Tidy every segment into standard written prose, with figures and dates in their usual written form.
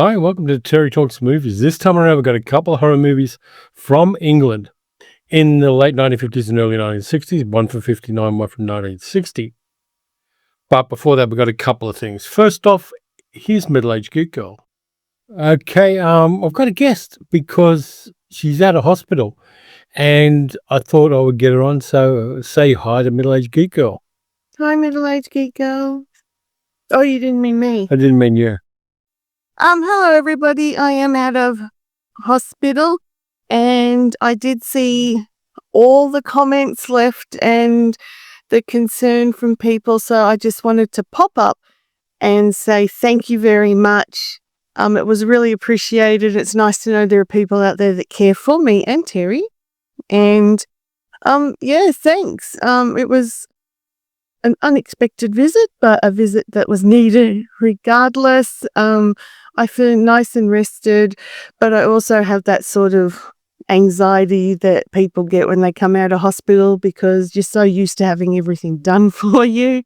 Hi, welcome to Terry Talks Movies. This time around, we've got a couple of horror movies from England in the late 1950s and early 1960s, one from 59, one from 1960. But before that, we've got a couple of things. First off, here's Middle-Aged Geek Grrrl. Okay, I've got a guest because she's out of hospital and I thought I would get her on, so say hi to Middle-Aged Geek Grrrl. Hi, Middle-Aged Geek Grrrl. Oh, you didn't mean me. I didn't mean you. Hello, everybody. I am out of hospital, and I did see all the comments left and the concern from people, so I just wanted to pop up and say thank you very much. It was really appreciated. It's nice to know there are people out there that care for me and Terry. And, yeah, thanks. It was an unexpected visit, but a visit that was needed regardless. I feel nice and rested, but I also have that sort of anxiety that people get when they come out of hospital because you're so used to having everything done for you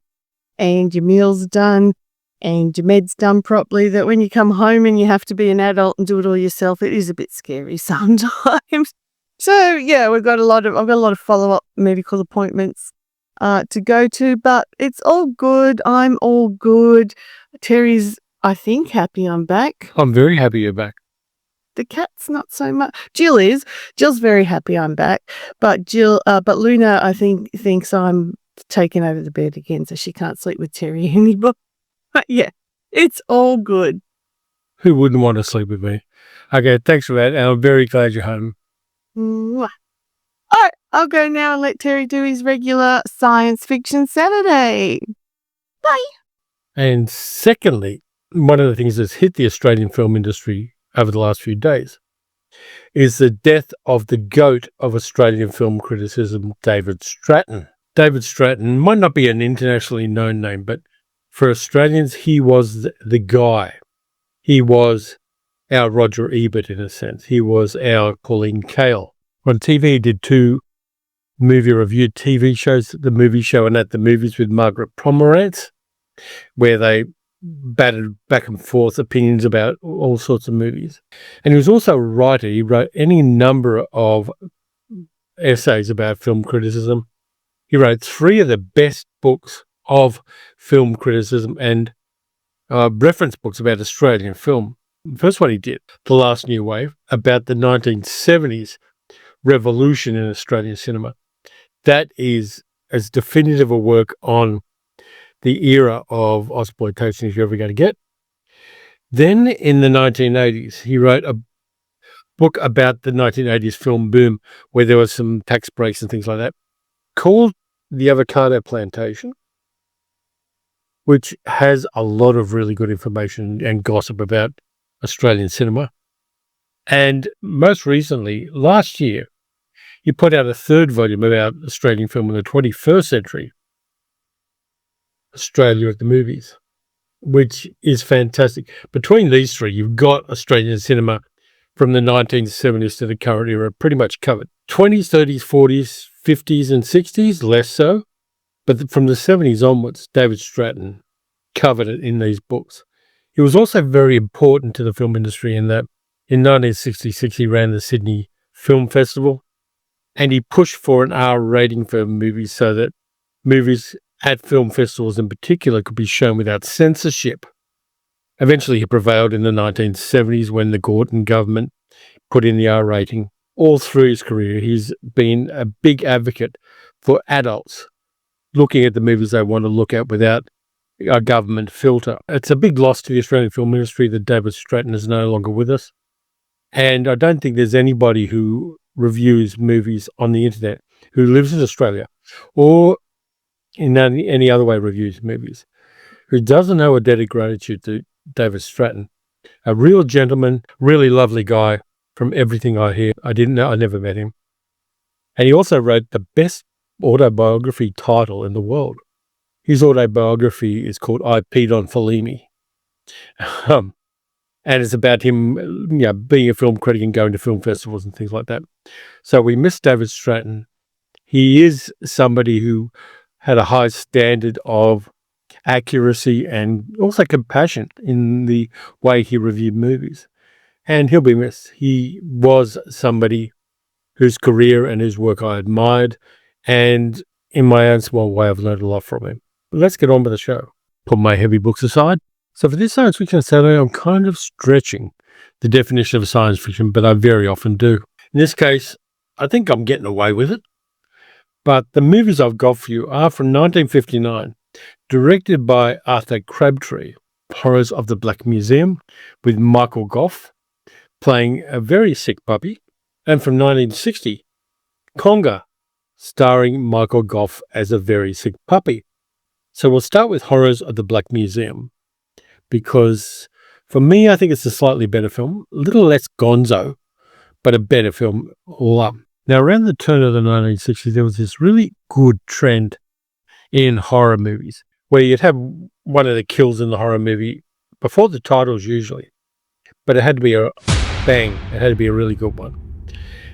and your meals done and your meds done properly that when you come home and you have to be an adult and do it all yourself, it is a bit scary sometimes. So yeah, I've got a lot of follow-up medical appointments to go to, but it's all good. I'm all good. Terry's, I think, happy I'm back. I'm very happy you're back. The cat's not so much. Jill's very happy I'm back, but Luna, I think, thinks I'm taking over the bed again, so she can't sleep with Terry anymore. But yeah, it's all good. Who wouldn't want to sleep with me? Okay, thanks for that, and I'm very glad you're home. Mwah. All right, I'll go now and let Terry do his regular Science Fiction Saturday. Bye. And secondly, one of the things that's hit the Australian film industry over the last few days is the death of the GOAT of Australian film criticism, David Stratton. David Stratton might not be an internationally known name, but for Australians, he was the guy. He was our Roger Ebert in a sense. He was our Pauline Kael. On TV, he did two movie-reviewed TV shows, The Movie Show and At the Movies with Margaret Pomerantz, where they batted back and forth opinions about all sorts of movies. And he was also a writer. He wrote any number of essays about film criticism. He wrote three of the best books of film criticism and reference books about Australian film. The first one he did, The Last New Wave, about the 1970s revolution in Australian cinema. That is as definitive a work on the era of exploitation as you're ever going to get. Then in the 1980s, he wrote a book about the 1980s film boom where there was some tax breaks and things like that, called The Avocado Plantation, which has a lot of really good information and gossip about Australian cinema. And most recently, last year, he put out a third volume about Australian film in the 21st century, Australia at the Movies, which is fantastic. Between these three, you've got Australian cinema from the 1970s to the current era pretty much covered. 20s, 30s, 40s, 50s and 60s, less so. But from the 70s onwards, David Stratton covered it in these books. He was also very important to the film industry in that in 1966 he ran the Sydney Film Festival and he pushed for an R rating for movies so that movies at film festivals in particular could be shown without censorship. Eventually he prevailed in the 1970s when the Gorton government put in the R rating. All through his career, he's been a big advocate for adults looking at the movies they want to look at without a government filter. It's a big loss to the Australian film industry that David Stratton is no longer with us. And I don't think there's anybody who reviews movies on the internet who lives in Australia or in any other way reviews movies who doesn't owe a debt of gratitude to David Stratton. A real gentleman, really lovely guy from everything I hear. I never met him. And he also wrote the best autobiography title in the world. His autobiography is called I Peed on Fellini. And it's about him, being a film critic and going to film festivals and things like that. So we miss David Stratton. He is somebody who had a high standard of accuracy and also compassion in the way he reviewed movies. And he'll be missed. He was somebody whose career and whose work I admired, and in my own small way, I've learned a lot from him. But let's get on with the show. Put my heavy books aside. So for this science fiction Saturday, I'm kind of stretching the definition of science fiction, but I very often do. In this case, I think I'm getting away with it. But the movies I've got for you are from 1959, directed by Arthur Crabtree, Horrors of the Black Museum, with Michael Gough playing a very sick puppy, and from 1960, Konga, starring Michael Gough as a very sick puppy. So we'll start with Horrors of the Black Museum, because for me, I think it's a slightly better film, a little less gonzo, but a better film all up. Now, around the turn of the 1960s, there was this really good trend in horror movies where you'd have one of the kills in the horror movie before the titles usually, but it had to be a bang. It had to be a really good one.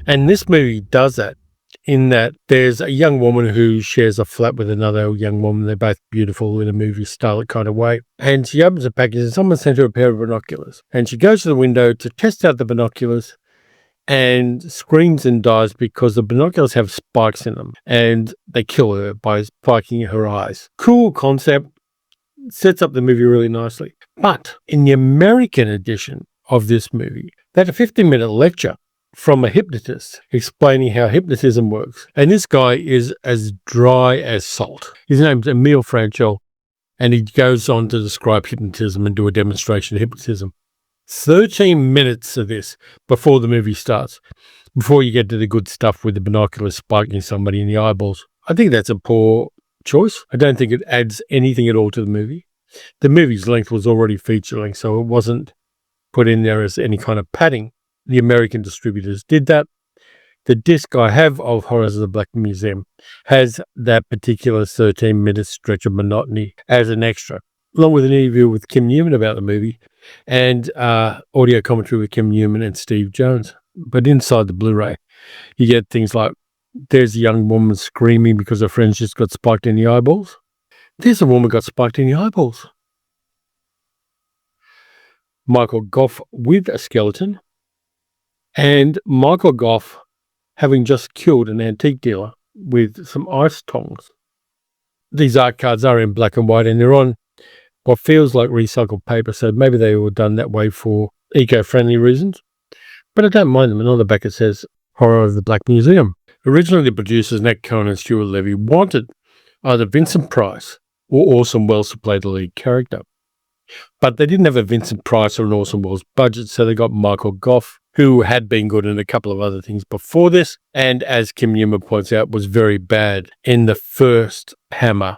And this movie does that in that there's a young woman who shares a flat with another young woman. They're both beautiful in a movie style kind of way. And she opens a package and someone sent her a pair of binoculars. And she goes to the window to test out the binoculars and screams and dies because the binoculars have spikes in them. And they kill her by spiking her eyes. Cool concept. Sets up the movie really nicely. But in the American edition of this movie, they had a 15-minute lecture from a hypnotist explaining how hypnotism works. And this guy is as dry as salt. His name's Emil Franchel, and he goes on to describe hypnotism and do a demonstration of hypnotism. 13 minutes of this before the movie starts, before you get to the good stuff with the binoculars spiking somebody in the eyeballs. I think that's a poor choice. I don't think it adds anything at all to the movie. The movie's length was already feature length, so it wasn't put in there as any kind of padding. The American distributors did that. The disc I have of Horrors of the Black Museum has that particular 13-minute stretch of monotony as an extra, along with an interview with Kim Newman about the movie and audio commentary with Kim Newman and Steve Jones. But inside the Blu-ray, you get things like, there's a young woman screaming because her friends just got spiked in the eyeballs. There's a woman got spiked in the eyeballs. Michael Gough with a skeleton. And Michael Gough having just killed an antique dealer with some ice tongs. These art cards are in black and white and they're on what feels like recycled paper, so maybe they were done that way for eco-friendly reasons. But I don't mind them, and on the back it says Horror of the Black Museum. Originally, the producers Nat Cohen and Stuart Levy wanted either Vincent Price or Orson Welles to play the lead character. But they didn't have a Vincent Price or an Orson Welles budget, so they got Michael Gough, who had been good in a couple of other things before this, and as Kim Newman points out, was very bad in the first Hammer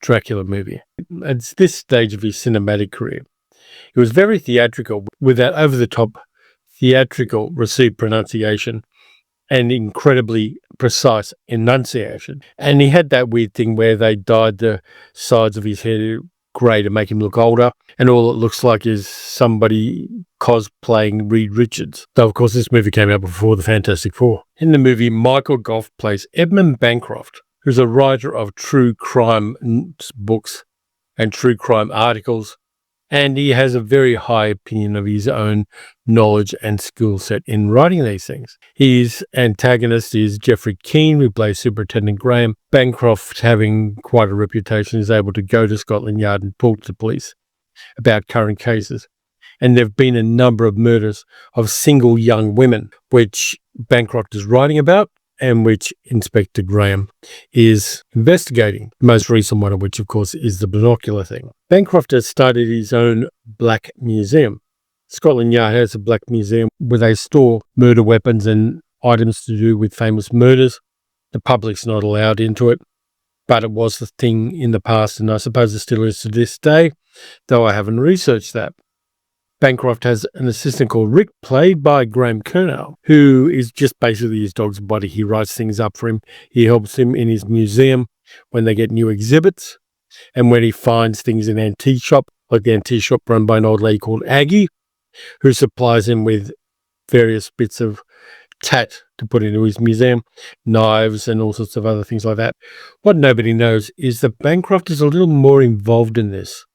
Dracula movie. At this stage of his cinematic career, he was very theatrical with that over-the-top theatrical received pronunciation and incredibly precise enunciation. And he had that weird thing where they dyed the sides of his head grey to make him look older, and all it looks like is somebody cosplaying Reed Richards. Though, of course, this movie came out before the Fantastic Four. In the movie, Michael Gough plays Edmund Bancroft, who's a writer of true crime books and true crime articles, and he has a very high opinion of his own knowledge and skill set in writing these things. His antagonist is Jeffrey Keane, who plays Superintendent Graham. Bancroft, having quite a reputation, is able to go to Scotland Yard and talk to the police about current cases. And there have been a number of murders of single young women, which Bancroft is writing about and which Inspector Graham is investigating. The most recent one of which, of course, is the binocular thing. Bancroft has started his own Black Museum. Scotland Yard has a Black Museum where they store murder weapons and items to do with famous murders. The public's not allowed into it, but it was the thing in the past, and I suppose it still is to this day, though I haven't researched that. Bancroft has an assistant called Rick, played by Graham Kernell, who is just basically his dog's buddy. He writes things up for him. He helps him in his museum when they get new exhibits, and when he finds things in an antique shop, like the antique shop run by an old lady called Aggie, who supplies him with various bits of tat to put into his museum, knives and all sorts of other things like that. What nobody knows is that Bancroft is a little more involved in this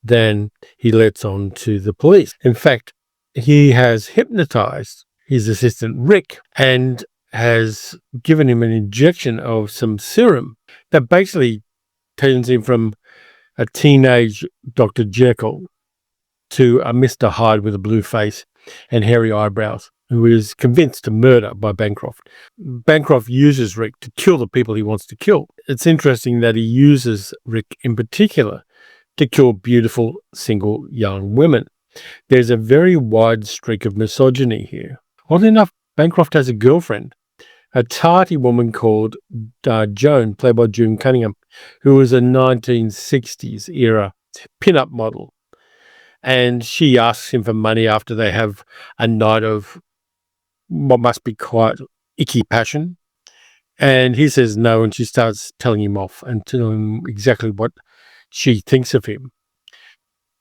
than he lets on to the police. In fact, he has hypnotized his assistant Rick and has given him an injection of some serum that basically turns him from a teenage Dr. Jekyll to a Mr. Hyde with a blue face and hairy eyebrows, who is convinced to murder by Bancroft. Bancroft uses Rick to kill the people he wants to kill. It's interesting that he uses Rick in particular to kill beautiful single young women. There's a very wide streak of misogyny here. Oddly enough, Bancroft has a girlfriend, a tarty woman called Joan, played by June Cunningham, who was a 1960s era pin-up model. And she asks him for money after they have a night of what must be quite icky passion. And he says no, and she starts telling him off and telling him exactly what she thinks of him.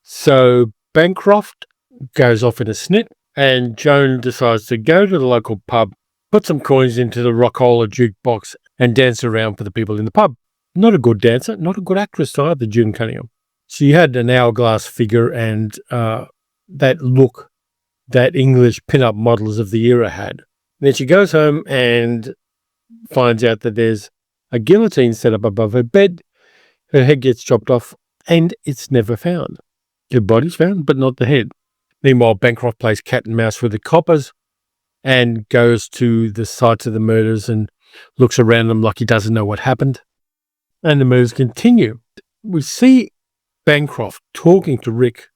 So Bancroft goes off in a snit, and Joan decides to go to the local pub, put some coins into the Rockola jukebox, and dance around for the people in the pub. Not a good dancer, not a good actress either, June Cunningham. She had an hourglass figure and that look that English pin-up models of the era had. Then she goes home and finds out that there's a guillotine set up above her bed. Her head gets chopped off and it's never found. Her body's found, but not the head. Meanwhile, Bancroft plays cat and mouse with the coppers and goes to the sites of the murders and looks around them like he doesn't know what happened. And the murders continue. We see Bancroft talking to Rick,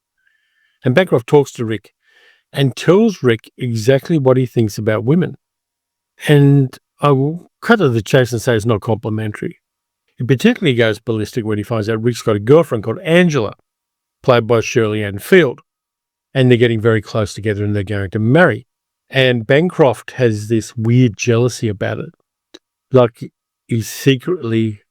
and Bancroft talks to Rick and tells Rick exactly what he thinks about women. And I will cut to the chase and say it's not complimentary. He particularly goes ballistic when he finds out Rick's got a girlfriend called Angela, played by Shirley Ann Field, and they're getting very close together and they're going to marry. And Bancroft has this weird jealousy about it. Like he secretly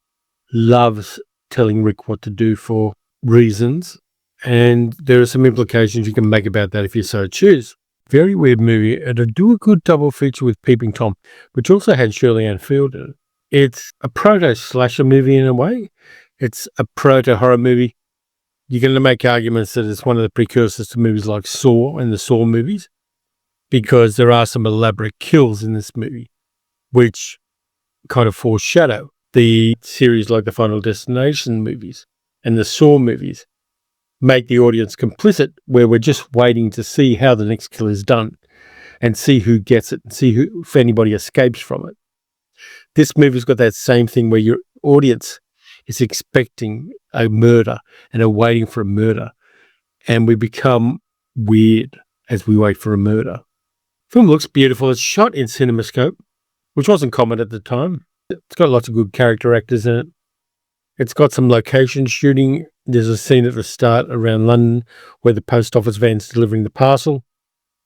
loves telling Rick what to do for reasons, and there are some implications you can make about that if you so choose. Very weird movie, and I do a good double feature with Peeping Tom, which also had Shirley Ann Field in it. It's a proto-slasher movie in a way. It's a proto-horror movie. You're going to make arguments that it's one of the precursors to movies like Saw and the Saw movies, because there are some elaborate kills in this movie, which kind of foreshadow the series like the Final Destination movies and the Saw movies, make the audience complicit, where we're just waiting to see how the next kill is done and see who gets it and see who, if anybody escapes from it. This movie's got that same thing where your audience is expecting a murder and are waiting for a murder, and we become weird as we wait for a murder. The film looks beautiful. It's shot in CinemaScope, which wasn't common at the time. It's got lots of good character actors in it. It's got some location shooting. There's a scene at the start around London where the post office van's delivering the parcel.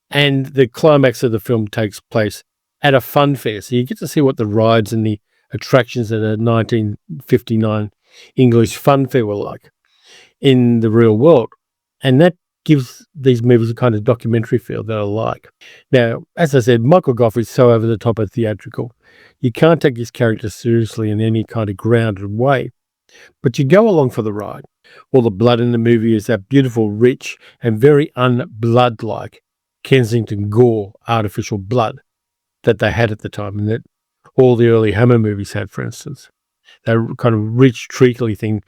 And the climax of the film takes place at a fun fair. So you get to see what the rides and the attractions at a 1959 English fun fair were like in the real world. And that gives these movies a kind of documentary feel that I like. Now, as I said, Michael Gough is so over the top of theatrical. You can't take his character seriously in any kind of grounded way. But you go along for the ride. All the blood in the movie is that beautiful, rich, and very un-blood-like Kensington Gore artificial blood that they had at the time, and that all the early Hammer movies had, for instance. That kind of rich, treacly thing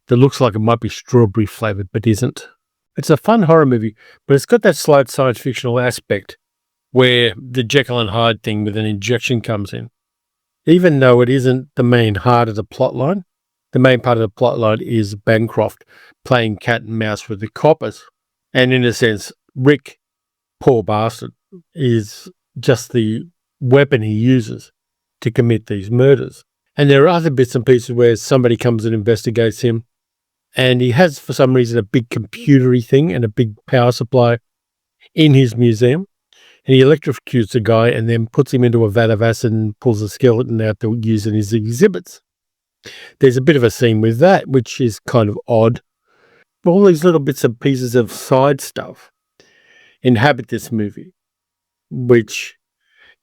that looks like it might be strawberry flavoured, but isn't. It's a fun horror movie, but it's got that slight science fictional aspect where the Jekyll and Hyde thing with an injection comes in. Even though it isn't the main heart of the plot line, the main part of the plot line is Bancroft playing cat and mouse with the coppers. And in a sense, Rick, poor bastard, is just the weapon he uses to commit these murders. And there are other bits and pieces where somebody comes and investigates him, and he has, for some reason, a big computery thing and a big power supply in his museum. And he electrocutes the guy and then puts him into a vat of acid and pulls a skeleton out to use in his exhibits. There's a bit of a scene with that, which is kind of odd. All these little bits and pieces of side stuff inhabit this movie, which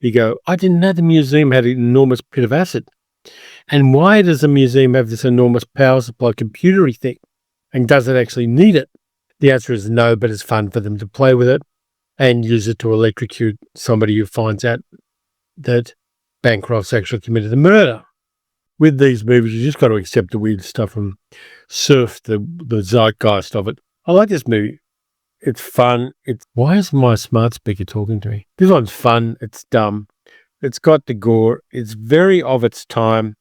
You go, I didn't know the museum had an enormous pit of acid. And why does the museum have this enormous power supply computery thing? And does it actually need it? The answer is no, but it's fun for them to play with it and use it to electrocute somebody who finds out that Bancroft's actually committed the murder. With these movies, you just got to accept the weird stuff and surf the zeitgeist of it. I like this movie. It's fun. Why is my smart speaker talking to me? This one's fun. It's dumb. It's got the gore. It's very of its time,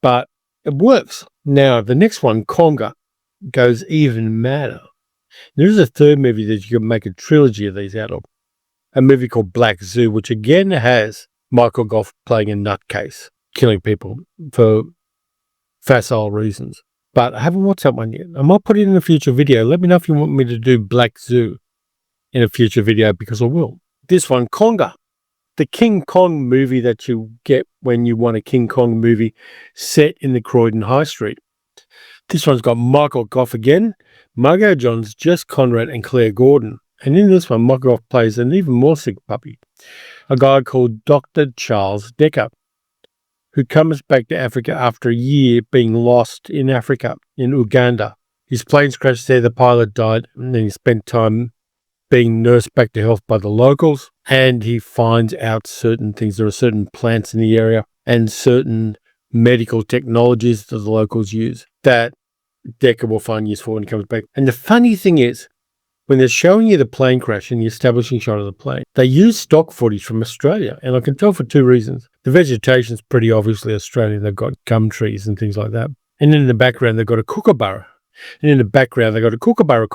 but it works. Now, the next one, Konga, goes even madder. There's a third movie that you can make a trilogy of these out of. A movie called Black Zoo, which again has Michael Gough playing a nutcase, killing people for facile reasons. But I haven't watched that one yet. I might put it in a future video. Let me know if you want me to do Black Zoo in a future video, because I will. This one, Konga, the King Kong movie that you get when you want a King Kong movie set in the Croydon High Street. This one's got Michael Gough again, Margot Johns, Jess Conrad, and Claire Gordon. And in this one, Michael Gough plays an even more sick puppy, a guy called Dr. Charles Decker, who comes back to Africa after a year being lost in Africa, in Uganda. His planes crashed there, the pilot died, and then he spent time being nursed back to health by the locals, and he finds out certain things. There are certain plants in the area and certain medical technologies that the locals use that Decker will find useful when he comes back. And the funny thing is, when they're showing you the plane crash and the establishing shot of the plane, they use stock footage from Australia. And I can tell for two reasons. The vegetation's pretty obviously Australian. They've got gum trees and things like that. And then in the background, they've got a kookaburra. And in the background, they've got a kookaburra.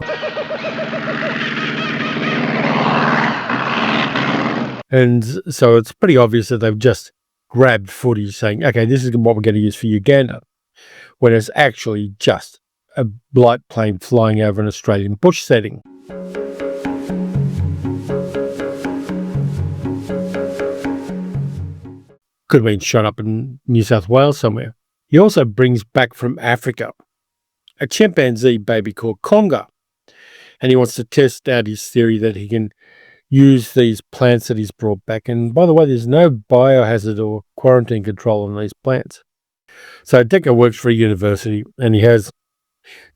And so it's pretty obvious that they've just grabbed footage saying, okay, this is what we're going to use for Uganda, when it's actually just a light plane flying over an Australian bush setting. Could have been shot up in New South Wales somewhere. He also brings back from Africa a chimpanzee baby called Konga, and he wants to test out his theory that he can use these plants that he's brought back. And by the way, there's no biohazard or quarantine control on these plants. So Decker works for a university and he has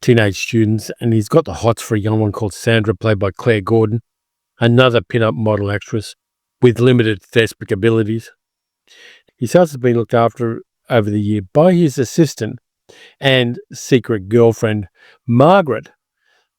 teenage students, and he's got the hots for a young one called Sandra, played by Claire Gordon, another pin-up model actress with limited thespic abilities. His house has been looked after over the year by his assistant and secret girlfriend, Margaret,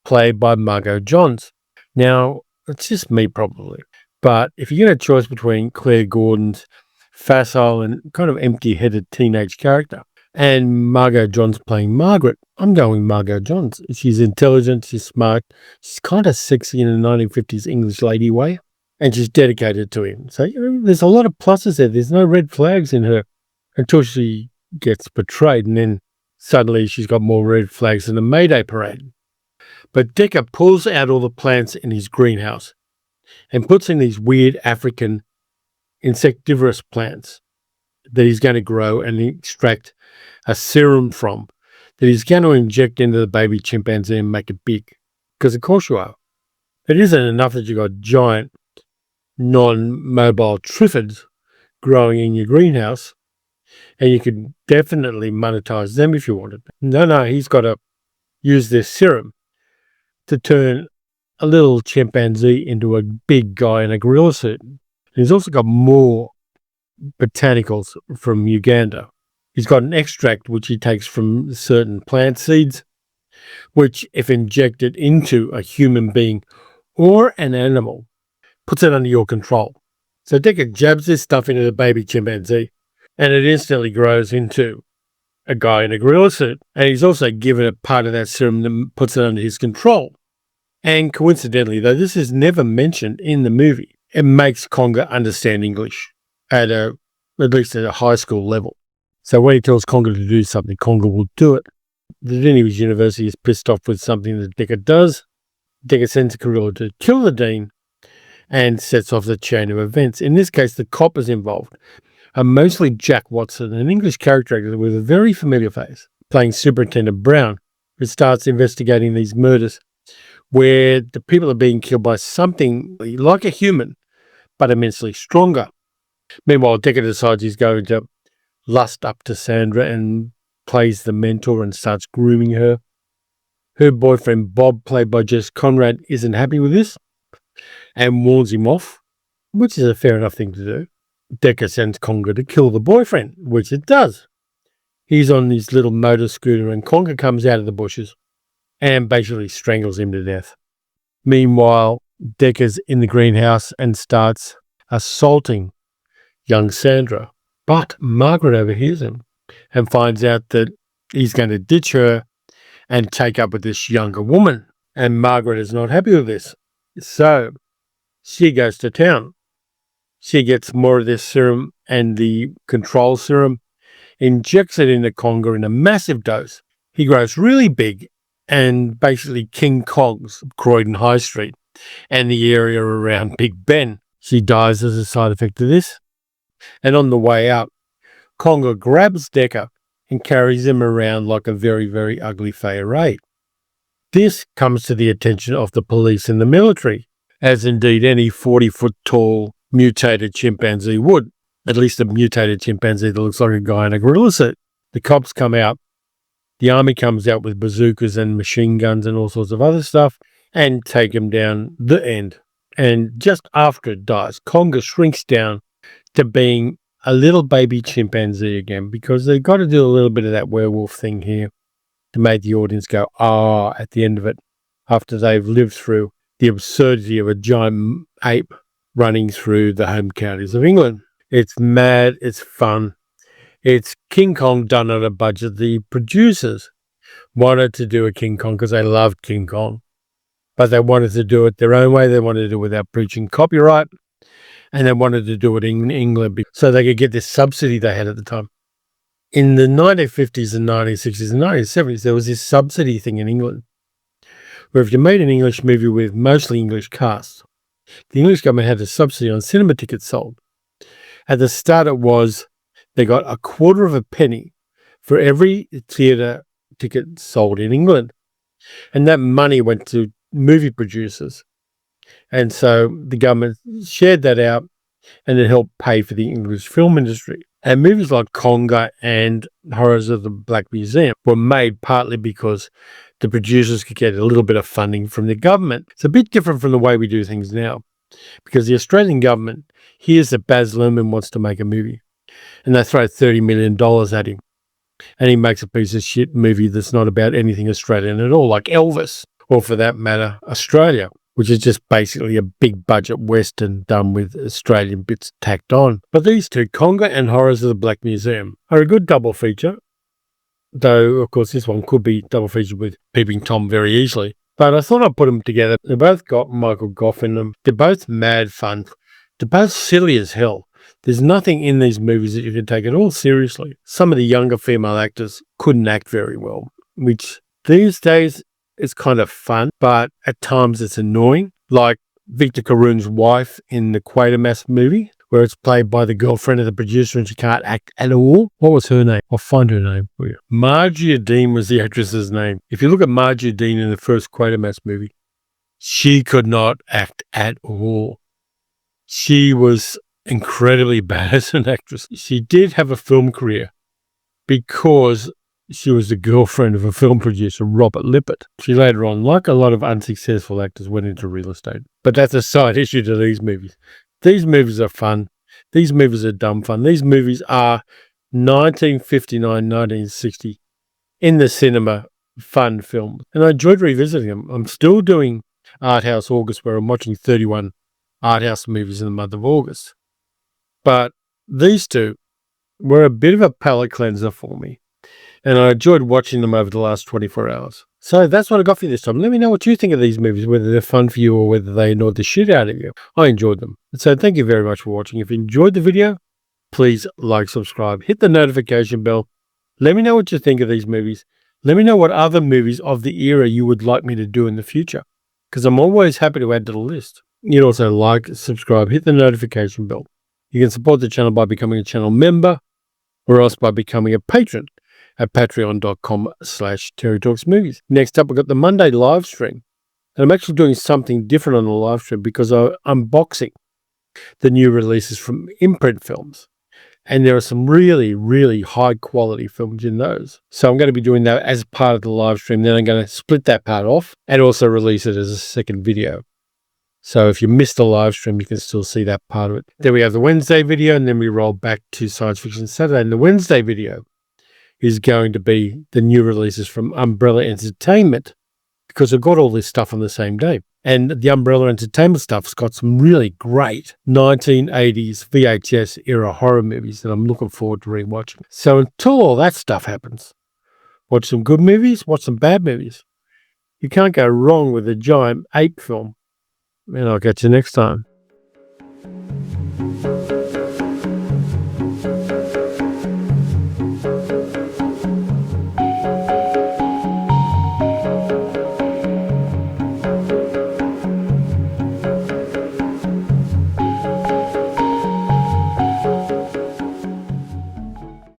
played by Margot Johns. Now, it's just me probably, but if you get a choice between Claire Gordon's facile and kind of empty-headed teenage character and Margot Johns playing Margaret, I'm going Margot Johns. She's intelligent, she's smart, she's kind of sexy in a 1950s English lady way, and she's dedicated to him. So there's a lot of pluses there. There's no red flags in her until she gets betrayed, and then suddenly she's got more red flags than a Mayday parade. But Decker pulls out all the plants in his greenhouse and puts in these weird African insectivorous plants that he's going to grow and extract a serum from, that he's going to inject into the baby chimpanzee and make it big. Because of course you are. It isn't enough that you've got giant non-mobile triffids growing in your greenhouse, and you could definitely monetize them if you wanted. No, he's got to use this serum to turn a little chimpanzee into a big guy in a gorilla suit. And he's also got more botanicals from Uganda. He's got an extract which he takes from certain plant seeds, which, if injected into a human being or an animal, puts it under your control. So Decker jabs this stuff into the baby chimpanzee, and it instantly grows into a guy in a gorilla suit. And he's also given a part of that serum that puts it under his control. And coincidentally, though this is never mentioned in the movie, it makes Konga understand English at least at a high school level. So when he tells Konga to do something, Konga will do it. The dean of his university is pissed off with something that Decker does. Decker sends a gorilla to kill the dean and sets off the chain of events. In this case, the coppers involved are mostly Jack Watson, an English character actor with a very familiar face, playing Superintendent Brown, who starts investigating these murders where the people are being killed by something like a human, but immensely stronger. Meanwhile, Decker decides he's going to lust up to Sandra and plays the mentor and starts grooming her. Her boyfriend, Bob, played by Jess Conrad, isn't happy with this and warns him off, which is a fair enough thing to do. Decker sends Konga to kill the boyfriend, which it does. He's on his little motor scooter and Konga comes out of the bushes and basically strangles him to death. Meanwhile, Decker's in the greenhouse and starts assaulting young Sandra. But Margaret overhears him and finds out that he's going to ditch her and take up with this younger woman. And Margaret is not happy with this. So she goes to town. She gets more of this serum and the control serum, injects it into Konga in a massive dose. He grows really big and basically King Kongs Croydon High Street and the area around Big Ben. She dies as a side effect of this. And on the way out, Konga grabs Decker and carries him around like a very, very ugly fey. This comes to the attention of the police and the military, as indeed any 40-foot tall mutated chimpanzee would, at least a mutated chimpanzee that looks like a guy in a gorilla suit. The cops come out, the army comes out with bazookas and machine guns and all sorts of other stuff and take him down the end. And just after it dies, Konga shrinks down to being a little baby chimpanzee again, because they've got to do a little bit of that werewolf thing here to make the audience go, ah, at the end of it, after they've lived through the absurdity of a giant ape running through the home counties of England. It's mad, it's fun. It's King Kong done on a budget. The producers wanted to do a King Kong because they loved King Kong, but they wanted to do it their own way. They wanted to do it without breaching copyright, and they wanted to do it in England so they could get this subsidy they had at the time. In the 1950s and 1960s and 1970s, there was this subsidy thing in England where if you made an English movie with mostly English cast, the English government had a subsidy on cinema tickets sold. At the start, it was they got a quarter of a penny for every theatre ticket sold in England. And that money went to movie producers. And so the government shared that out and it helped pay for the English film industry. And movies like Konga and Horrors of the Black Museum were made partly because the producers could get a little bit of funding from the government. It's a bit different from the way we do things now, because the Australian government hears that Baz Luhrmann wants to make a movie and they throw $30 million at him and he makes a piece of shit movie that's not about anything Australian at all, like Elvis, or for that matter, Australia, which is just basically a big budget Western done with Australian bits tacked on. But these two, Konga and Horrors of the Black Museum, are a good double feature, though, of course, this one could be double featured with Peeping Tom very easily. But I thought I'd put them together. They both got Michael Gough in them. They're both mad fun. They're both silly as hell. There's nothing in these movies that you can take at all seriously. Some of the younger female actors couldn't act very well, which these days is kind of fun, but at times it's annoying. Like Victor Caroon's wife in the Quatermass movie, where it's played by the girlfriend of the producer and she can't act at all. What was her name? I'll find her name for you. Margie Dean was the actress's name. If you look at Margie Dean in the first Quatermass movie, she could not act at all. She was incredibly bad as an actress. She did have a film career because she was the girlfriend of a film producer, Robert Lippert. She later on, like a lot of unsuccessful actors, went into real estate. But that's a side issue to these movies. These movies are fun. These movies are dumb fun. These movies are 1959, 1960 in the cinema fun films. And I enjoyed revisiting them. I'm still doing Art House August, where I'm watching 31 art house movies in the month of August. But these two were a bit of a palate cleanser for me. And I enjoyed watching them over the last 24 hours. So that's what I got for you this time. Let me know what you think of these movies, whether they're fun for you or whether they annoyed the shit out of you. I enjoyed them. So thank you very much for watching. If you enjoyed the video, please like, subscribe, hit the notification bell. Let me know what you think of these movies. Let me know what other movies of the era you would like me to do in the future, because I'm always happy to add to the list. You'd also like, subscribe, hit the notification bell. You can support the channel by becoming a channel member or else by becoming a patron at patreon.com/TerryTalksMovies. Next up, I've got the Monday live stream. And I'm actually doing something different on the live stream because I'm unboxing the new releases from imprint films. And there are some really, really high quality films in those. So I'm going to be doing that as part of the live stream. Then I'm going to split that part off and also release it as a second video. So if you missed the live stream, you can still see that part of it. Then we have the Wednesday video, and then we roll back to Science Fiction Saturday. And the Wednesday video is going to be the new releases from Umbrella Entertainment, because I've got all this stuff on the same day. And the Umbrella Entertainment stuff's got some really great 1980s VHS era horror movies that I'm looking forward to rewatching. So until all that stuff happens, watch some good movies, watch some bad movies. You can't go wrong with a giant ape film. And I'll catch you next time.